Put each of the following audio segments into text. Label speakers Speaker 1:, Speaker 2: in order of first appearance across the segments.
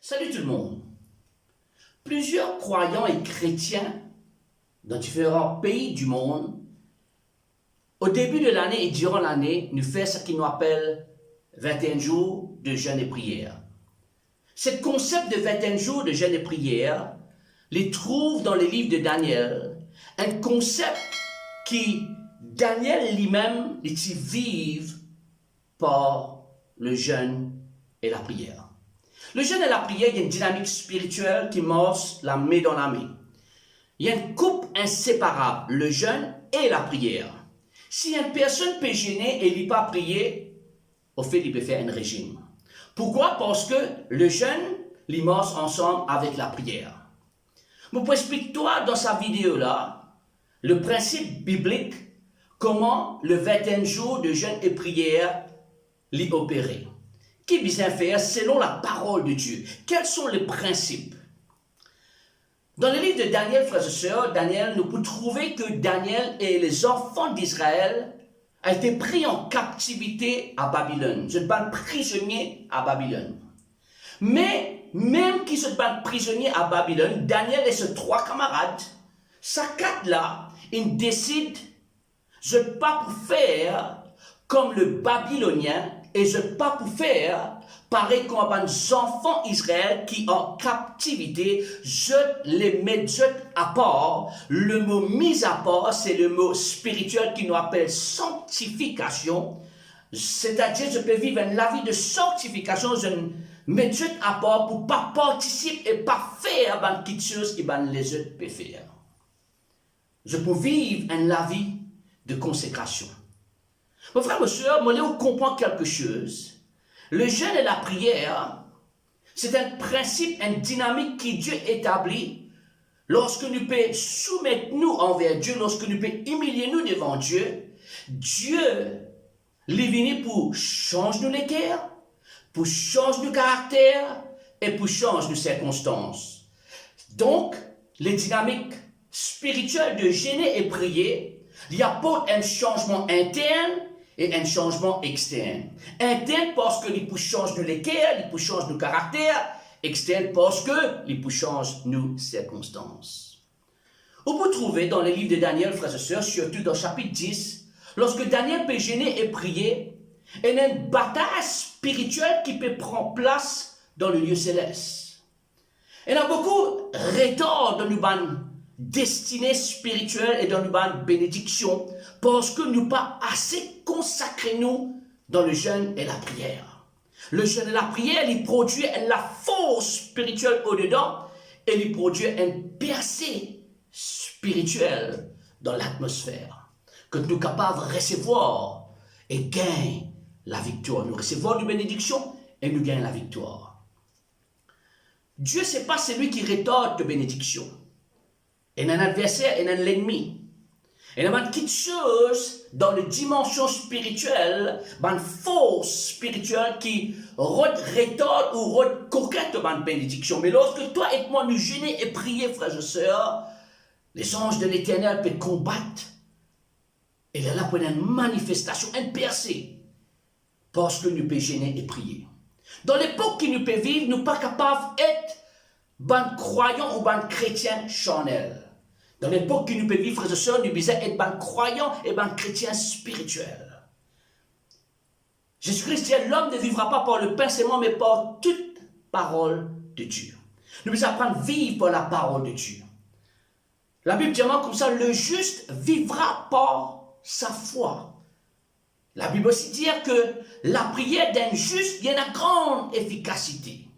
Speaker 1: Salut tout le monde. Plusieurs croyants et chrétiens dans différents pays du monde, au début de l'année et durant l'année, nous faisons ce qu'ils nous appellent 21 jours de jeûne et prière. Ce concept de 21 jours de jeûne et prière, les trouve dans les livres de Daniel, un concept qui Daniel lui-même vive par le jeûne et la prière. Le jeûne et la prière, il y a une dynamique spirituelle qui marche la main dans la main. Il y a une couple inséparable, le jeûne et la prière. Si une personne peut jeûner et ne pas prier, au fait, il peut faire un régime. Pourquoi? Parce que le jeûne, il marche ensemble avec la prière. Je peux expliquer toi dans sa vidéo-là, le principe biblique, comment le 21 jours de jeûne et prière l'y opérer. Qui besoin faire selon la parole de Dieu? Quels sont les principes? Dans le livre de Daniel, frères et sœurs, Daniel, nous pouvons trouver que Daniel et les enfants d'Israël ont été pris en captivité à Babylone. Ils sont prisonniers à Babylone. Mais même qu'ils sont prisonniers à Babylone, Daniel et ses trois camarades, ces quatre-là, ils décident de ne pas faire comme le Babylonien et je ne peux pas pour faire pareil comme les enfants d'Israël qui en captivité, je les mets à part. Le mot mis à part, c'est le mot spirituel qui nous appelle sanctification. C'est-à-dire, je peux vivre la vie de sanctification, je mets à part pour ne pas participer et pas faire quelque chose que les autres peuvent faire. Je peux vivre la vie de consécration. Mon frère, mes soeurs, on comprend quelque chose. Le jeûne et la prière, c'est un principe, une dynamique que Dieu établit lorsque nous pouvons soumettre nous envers Dieu, lorsque nous pouvons humilier nous devant Dieu. Dieu, il est venu pour changer nos cœurs, pour changer nos caractères et pour changer nos circonstances. Donc, les dynamiques spirituelles de jeûner et prier, il y a pas un changement interne et un changement externe. Interne parce que il peut changer nos cœurs, il peut changer nos caractères. Externe parce que il peut changer nos circonstances. On peut trouver dans les livres de Daniel, frères et sœurs, surtout dans le chapitre 10, lorsque Daniel peut jeûner et prier, il y a une bataille spirituelle qui peut prendre place dans le lieu céleste. Il y a beaucoup de retards dans nos destinée spirituelle et dans nos bénédictions parce que nous pas assez consacrés nous dans le jeûne et la prière. Le jeûne et la prière, il produit la force spirituelle au-dedans et il produit une percée spirituelle dans l'atmosphère que nous sommes capables de recevoir et gagner la victoire. Nous recevons une bénédiction et nous gagnons la victoire. Dieu, ce n'est pas celui qui rétorque de bénédiction. Il y a un adversaire, il y a l'ennemi. Il y a quelque chose dans la dimension spirituelle, une force spirituelle qui rétorque ou coquette une bénédiction. Mais lorsque toi et moi nous jeûnons et prions, frères et sœurs, les anges de l'Éternel peuvent combattre. Et là pour une manifestation, une percée, parce que nous pouvons jeûner et prier. Dans l'époque que nous pouvons vivre, nous ne sommes pas capables d'être ban croyants ou ban chrétiens charnels. Dans l'époque que nous pouvons vivre, frères et sœurs, nous devons être ban croyants et ban chrétiens spirituels. Jésus-Christ dit, l'homme ne vivra pas par le pain seulement, mais par toute parole de Dieu. Nous devons apprendre à vivre par la parole de Dieu. La Bible dit comme ça, le juste vivra par sa foi. La Bible aussi dit que la prière d'un juste, il y a une grande efficacité.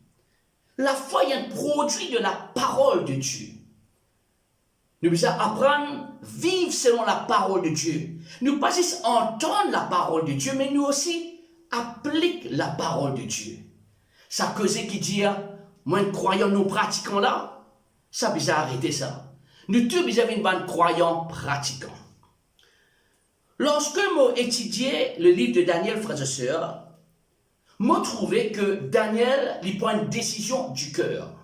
Speaker 1: La foi est un produit de la parole de Dieu. Nous devons apprendre à vivre selon la parole de Dieu. Nous pas juste entendre la parole de Dieu, mais nous aussi appliquer la parole de Dieu. Ça cause qui dit, moi, croyant, nous pratiquons là, ça besoin arrêter ça. Nous tous besoin une bonne croyant pratiquant. Lorsque j'ai étudié le livre de Daniel, frères et sœurs, j'ai trouvé que Daniel il prend une décision du cœur.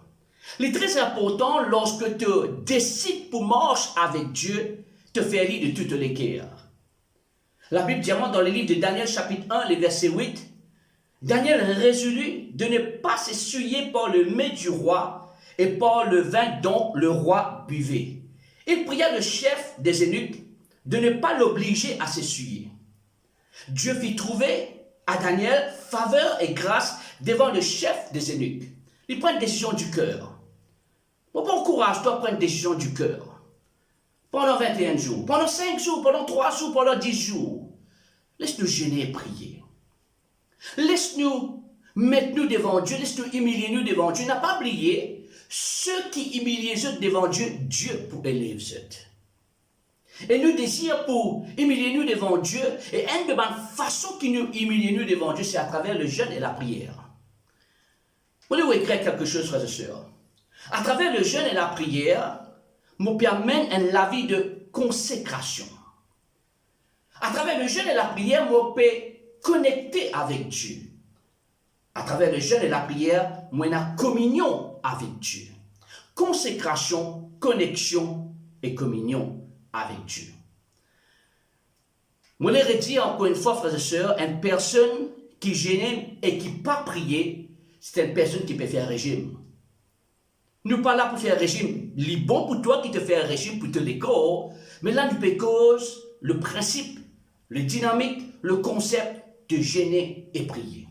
Speaker 1: Il est très important lorsque tu décides pour marcher avec Dieu, te faire lire de toutes les cœurs. La Bible dit dans le livre de Daniel, chapitre 1, le verset 8, Daniel résolut de ne pas s'essuyer par le mets du roi et par le vin dont le roi buvait. Il pria le chef des eunuques de ne pas l'obliger à s'essuyer. Dieu fit trouver à Daniel faveur et grâce devant le chef des eunuques. Il prend une décision du cœur. Bon courage, toi, prends une décision du cœur. Pendant 21 jours, pendant 5 jours, pendant 3 jours, pendant 10 jours. Laisse-nous gêner et prier. Laisse-nous mettre nous devant Dieu, laisse-nous humilier nous devant Dieu. N'a pas oublié, ceux qui humilient eux devant Dieu, Dieu pour élever eux. Et nous désirons pour humilier nous devant Dieu, et une de la façon qui nous humilie nous devant Dieu, c'est à travers le jeûne et la prière. Voulez-vous écrire quelque chose, frères et sœurs? À travers le jeûne et la prière, nous permet la vie de consécration. À travers le jeûne et la prière, nous peut connecter avec Dieu. À travers le jeûne et la prière, nous avons communion avec Dieu. Consécration, connexion et communion avec Dieu. Je voudrais dire encore une fois, frères et sœurs, une personne qui gêne et qui n'a pas prié, c'est une personne qui peut faire un régime. Nous ne sommes pas là pour faire un régime. Il est bon pour toi qui te fait un régime pour te l'école, mais là, nous peut cause le principe, le dynamique, le concept de gêner et prier.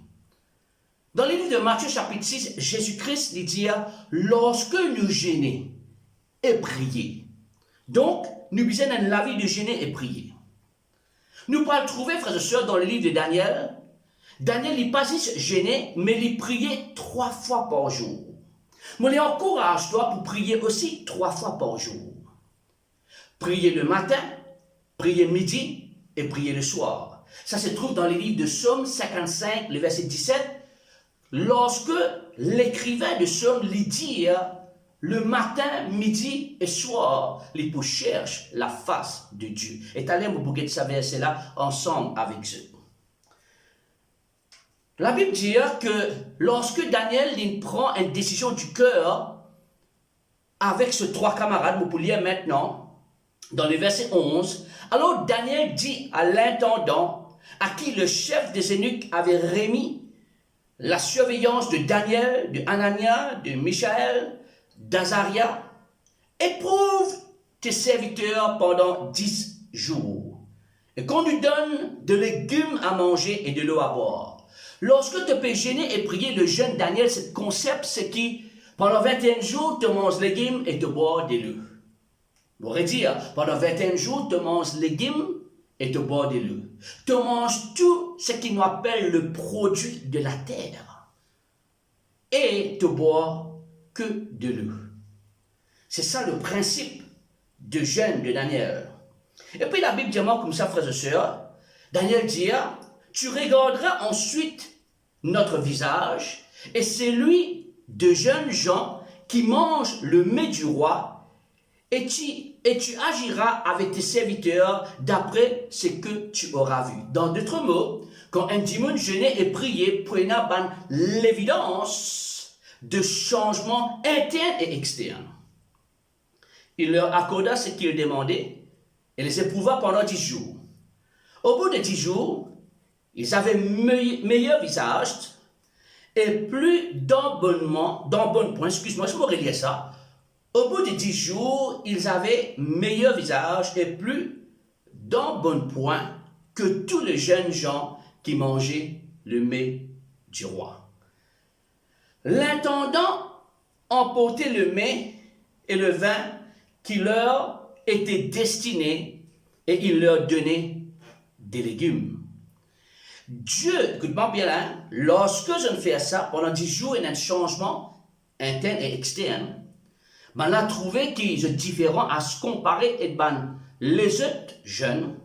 Speaker 1: Dans le livre de Matthieu chapitre 6, Jésus-Christ dit « Lorsque nous gênons et prier ». Donc, nous besoin la vie de gêner et prier. Nous pouvons le trouver, frères et sœurs, dans le livre de Daniel. Daniel, il pas juste gêné, mais il priait 3 fois par jour. Moi, je encourage toi pour prier aussi 3 fois par jour. Prier le matin, prier midi et prier le soir. Ça se trouve dans les livres de Psaume 55, le verset 17. Lorsque l'écrivain de Psaume lui dit le matin, midi et soir, les pour chercher la face de Dieu. Et allez, vous pouvez savoir cela ensemble avec eux. La Bible dit que lorsque Daniel il prend une décision du cœur avec ses 3 camarades, vous pouvez lire maintenant, dans le verset 11, alors Daniel dit à l'intendant, à qui le chef des eunuques avait remis la surveillance de Daniel, de Anania, de Michaël, d'Azaria, éprouve tes serviteurs pendant 10 jours, et qu'on nous donne de légumes à manger et de l'eau à boire. Lorsque tu peux gêner et prier le jeune Daniel, ce concept, c'est qui, pendant 21 jours, tu manges légumes et tu bois de l'eau. On pourrait dire, pendant 21 jours, tu manges légumes et tu bois de l'eau. Tu manges tout ce qu'on appelle le produit de la terre. Et tu bois que de l'eau. C'est ça le principe de jeûne de Daniel. Et puis la Bible dit comme ça, frères et sœurs, Daniel dit, tu regarderas ensuite notre visage, et c'est lui de jeunes gens qui mangent le mets du roi, et tu agiras avec tes serviteurs d'après ce que tu auras vu. Dans d'autres mots, quand un démon jeûnait et priait, prenait l'évidence de changements internes et externes. Il leur accorda ce qu'ils demandaient et les éprouva pendant 10 jours. Au bout de 10 jours, ils avaient meilleur visage et plus d'embonnement, excuse-moi, je pourrais lire ça. Au bout de 10 jours, ils avaient meilleur visage et plus d'embonnement que tous les jeunes gens qui mangeaient le mets du roi. L'intendant emportait le mets et le vin qui leur étaient destinés et il leur donnait des légumes. Dieu, écoute-moi bien là, lorsque je fais ça, pendant 10 jours, il y a un changement interne et externe, ben là, trouvé qu'il est différent à se comparer et ben, les autres jeunes.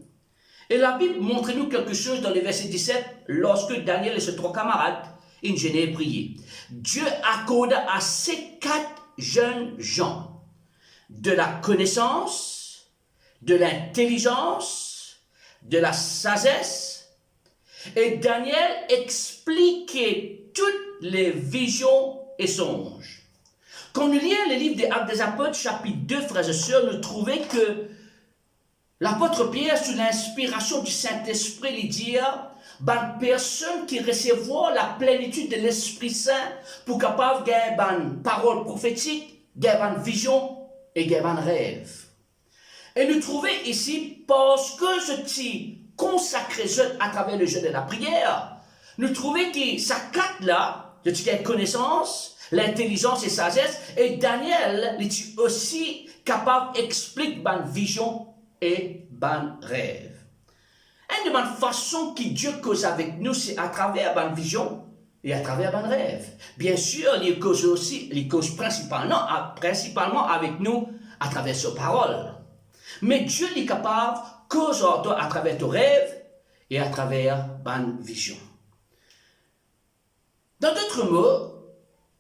Speaker 1: Et la Bible montre-nous quelque chose dans le verset 17, lorsque Daniel et ses 3 camarades, ils gênaient et priaient. Dieu accorda à ces 4 jeunes gens de la connaissance, de l'intelligence, de la sagesse. Et Daniel expliquait toutes les visions et songes. Quand nous lisons le livre des Actes des Apôtres, chapitre 2, frères et sœurs, nous trouvons que l'apôtre Pierre, sous l'inspiration du Saint-Esprit, lui dit ban personne qui recevoir la plénitude de l'Esprit Saint pour capable gagner ban parole prophétique, gagner ban vision et gagner ban rêve. Et nous trouvons ici, parce que je t'y consacré à travers le jeu de la prière, nous trouvons que sa carte là, de cette connaissance, l'intelligence et sagesse, et Daniel est aussi capable d'expliquer ban vision et ban rêve. Une de la façon que Dieu cause avec nous, c'est à travers ban vision et à travers ban rêve. Bien sûr, il cause aussi, il cause principalement avec nous à travers sa parole. Mais Dieu est capable de causer à travers ton rêve et à travers ban vision. Dans d'autres mots,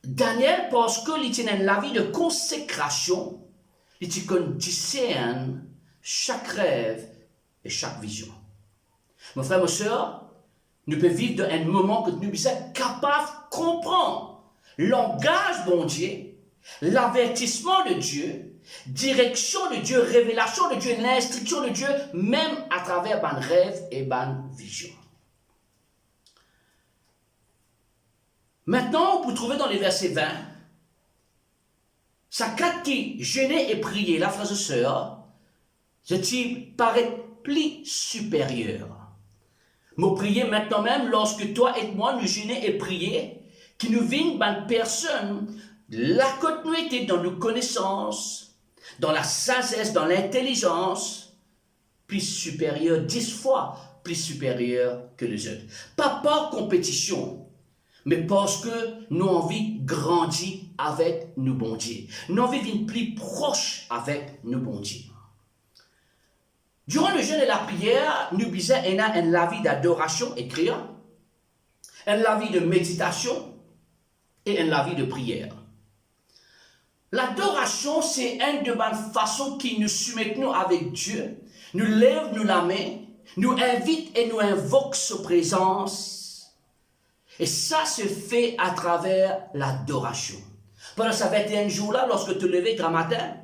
Speaker 1: Daniel, parce qu'il tient la vie de consécration, il discerne chaque rêve et chaque vision. Mon frère, ma soeur, nous pouvons vivre dans un moment que nous sommes capables de comprendre le langage bon Dieu, l'avertissement de Dieu, direction de Dieu, révélation de Dieu, l'instruction de Dieu, même à travers ban rêve et ban vision. Maintenant, vous trouvez dans les versets 20, ça quatre qui jeûner et prier, la frère et sœur, ce paraît plus supérieur. Nous prier maintenant même, lorsque toi et moi nous jeûner et prier, qui nous viennent ban personne, la continuité dans nos connaissances, dans la sagesse, dans l'intelligence, plus supérieure, 10 fois plus supérieure que les autres. Pas par compétition, mais parce que nous avons envie de grandir avec nos bon Dieu. Nous avons envie d'être plus proche avec nos bon Dieu. Durant le jeûne et la prière, nous disons la vie d'adoration, écrire, la vie de méditation et la vie de prière. L'adoration, c'est une de les façons qui nous soumettons avec Dieu, nous lève nous la main, nous invite et nous invoque sa présence. Et ça se fait à travers l'adoration. Pendant ces 21 jours-là, lorsque tu te lèves grand matin,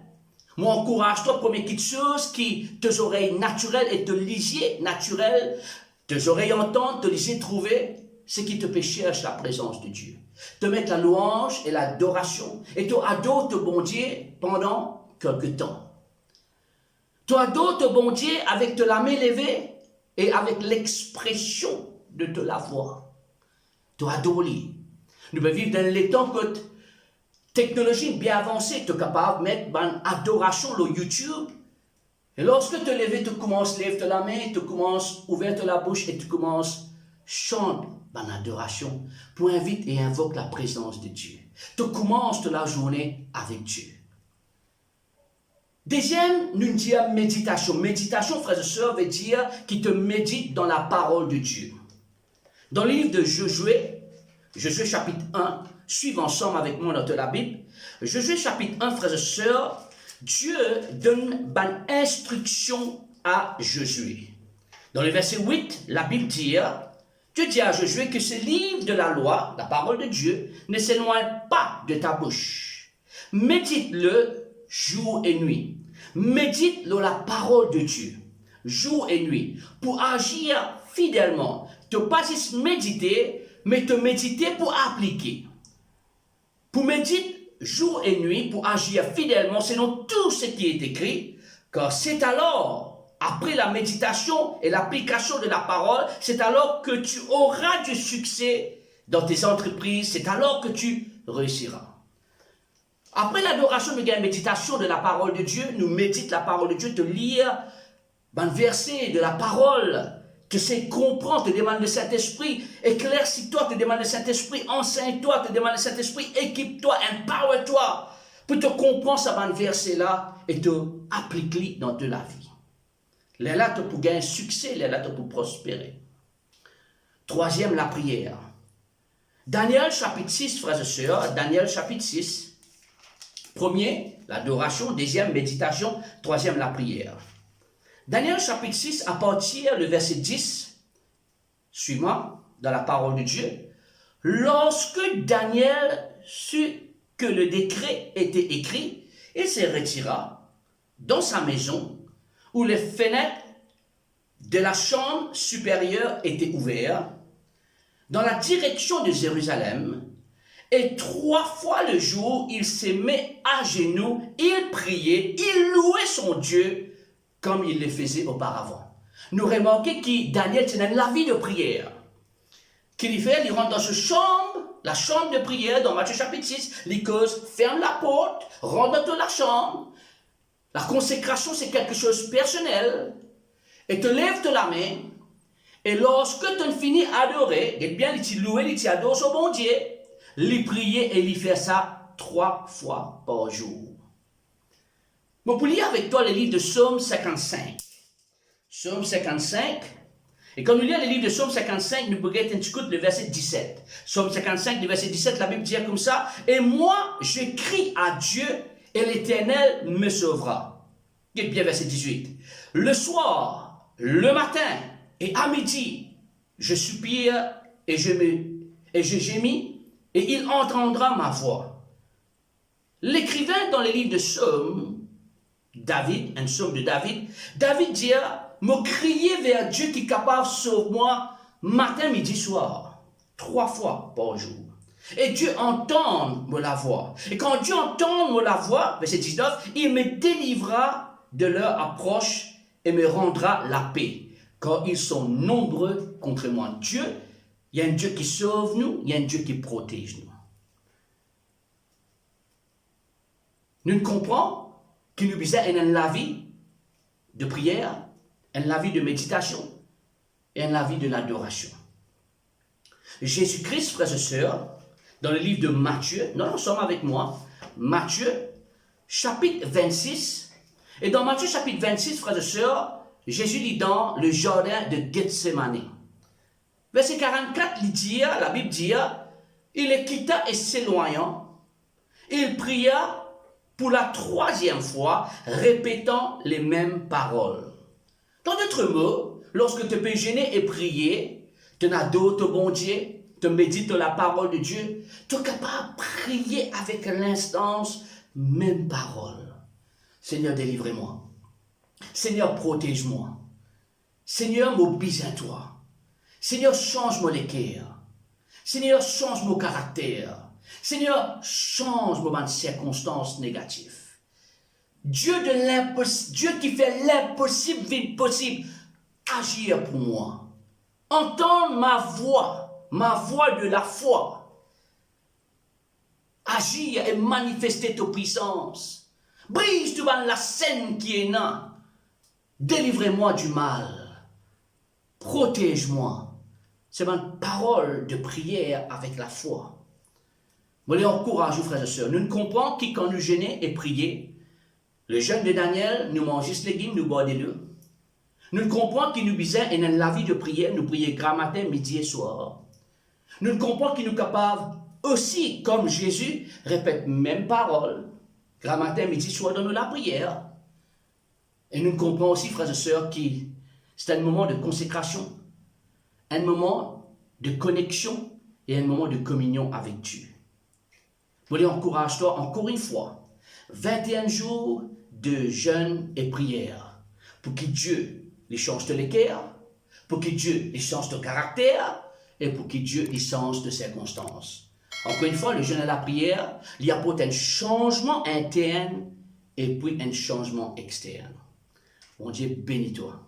Speaker 1: moi encourage-toi, première petite chose, qui tes oreilles naturelles et te lisier naturelles, tes oreilles entendent, te lisier trouver, c'est qui te fait chercher la présence de Dieu. Te mettre la louange et l'adoration, et tu adores ton bon Dieu pendant quelque temps. Tu adores ton bon Dieu avec de la main levée et avec l'expression de te la voix. Tu adores lui. Nous pouvons vivre dans les temps que technologie bien avancée, tu es capable de mettre une adoration sur YouTube. Et lorsque tu lèves, tu commences à lever la main, tu commences à ouvrir la bouche et tu commences à chanter une adoration pour inviter et invoquer la présence de Dieu. Tu commences la journée avec Dieu. Deuxième, nous disons méditation. Méditation, frères et sœurs, veut dire qui te médite dans la parole de Dieu. Dans le livre de Josué chapitre 1, suivez ensemble avec moi dans la Bible. Josué chapitre 1, frères et sœurs, Dieu donne une instruction à Josué. Dans le verset 8, la Bible dit, Dieu dit à Josué que ce livre de la loi, la parole de Dieu, ne s'éloigne pas de ta bouche. Médite-le jour et nuit. Médite-le la parole de Dieu, jour et nuit, pour agir fidèlement. Ne pas juste méditer, mais te méditer pour appliquer. Pour méditer jour et nuit, pour agir fidèlement selon tout ce qui est écrit, car c'est alors, après la méditation et l'application de la parole, c'est alors que tu auras du succès dans tes entreprises, c'est alors que tu réussiras. Après l'adoration de la méditation de la parole de Dieu, nous méditons la parole de Dieu, te lire un verset de la parole, te sais comprendre, te demande le Saint-Esprit, éclaircis-toi, te demande le Saint-Esprit, enseigne-toi, te demande le Saint-Esprit, équipe-toi, empower-toi, pour te comprendre ce verset-là et te appliquer dans de la vie. Les là, pour gagner succès, les là, pour prospérer. Troisième, la prière. Daniel chapitre 6, frères et sœurs, Daniel chapitre 6. Premier, l'adoration. Deuxième, méditation. Troisième, la prière. Daniel chapitre 6, à partir du verset 10, suis-moi, dans la parole de Dieu. Lorsque Daniel sut que le décret était écrit, il se retira dans sa maison où les fenêtres de la chambre supérieure était ouvert dans la direction de Jérusalem, et 3 fois le jour, il se met à genoux, il priait, il louait son Dieu comme il le faisait auparavant. Nous remarquons que Daniel tenait la vie de prière. Qu'il fait, il rentre dans sa chambre, la chambre de prière, dans Matthieu chapitre 6, il cause, ferme la porte, rentre dans la chambre. La consécration, c'est quelque chose de personnel. Et te lève de la main, et lorsque tu finis d'adorer, et bien, il loué, il adore son bon Dieu, il priait et il fait ça 3 fois par jour. Je peux lire avec toi le livre de Psaume 55. Psaume 55. Et quand nous lisons le livre de Psaume 55, nous pouvons écouter le verset 17. Psaume 55, le verset 17, la Bible dit comme ça, « Et moi, je crie à Dieu, et l'Éternel me sauvera. » Et bien, verset 18. « Le soir, le matin et à midi, je soupire et je gémis, et il entendra ma voix. » L'écrivain dans le livre de Psaume, David, un psaume de David, David dit, me crier vers Dieu qui est capable de sauver moi matin, midi, soir, 3 fois par jour. Et Dieu entend la voix. Et quand Dieu entend la voix, verset 19, il me délivrera de leur approche et me rendra la paix, car ils sont nombreux contre moi. Dieu, il y a un Dieu qui sauve nous, il y a un Dieu qui protège nous. Nous comprenons qu'il nous besoin la vie de prière, la vie de méditation et la vie de l'adoration. Jésus-Christ, frères et sœurs, dans le livre de Matthieu, nous sommes avec moi, Matthieu, chapitre 26, et dans Matthieu, chapitre 26, frères et sœurs, Jésus dit dans le jardin de Gethsémani. Verset 44, la Bible dit, il les quitta et s'éloignant, il pria pour la 3e fois, répétant les mêmes paroles. Dans d'autres mots, lorsque tu peux gêner et prier, tu adores ton bon Dieu, tu médites la parole de Dieu, tu es capable de prier avec l'instance, même parole. Seigneur, délivre-moi. Seigneur, protège-moi. Seigneur, m'oblige à toi. Seigneur, change-moi les cœurs. Seigneur, change mon caractère. Seigneur, change mes circonstances négatives. Dieu qui fait l'impossible vite possible, agir pour moi. Entendre ma voix de la foi. Agir et manifester ta puissance. Brise devant la scène qui est là. Délivrez-moi du mal. Protège-moi. C'est ma parole de prière avec la foi. Je les encourage, frères et sœurs. Nous ne comprenons que quand nous jeûnons et prions, le jeûne de Daniel, nous mangeons les légumes, nous boivons des l'eau. Nous comprenons qu'il nous besoin et dans la vie de prière, nous prions grand matin, midi et soir. Nous comprenons qu'il nous capable aussi, comme Jésus, répète même parole, grand matin, midi, soir dans la prière. Et nous comprenons aussi, frères et sœurs, que c'est un moment de consécration, un moment de connexion et un moment de communion avec Dieu. Je les encourage toi encore une fois, 21 jours de jeûne et prière, pour que Dieu les change de cœurs, pour que Dieu les change de caractère, et pour que Dieu les change de circonstances. Encore une fois, le jeûne et la prière, il y a un changement interne et puis un changement externe. Mon Dieu, bénis-toi.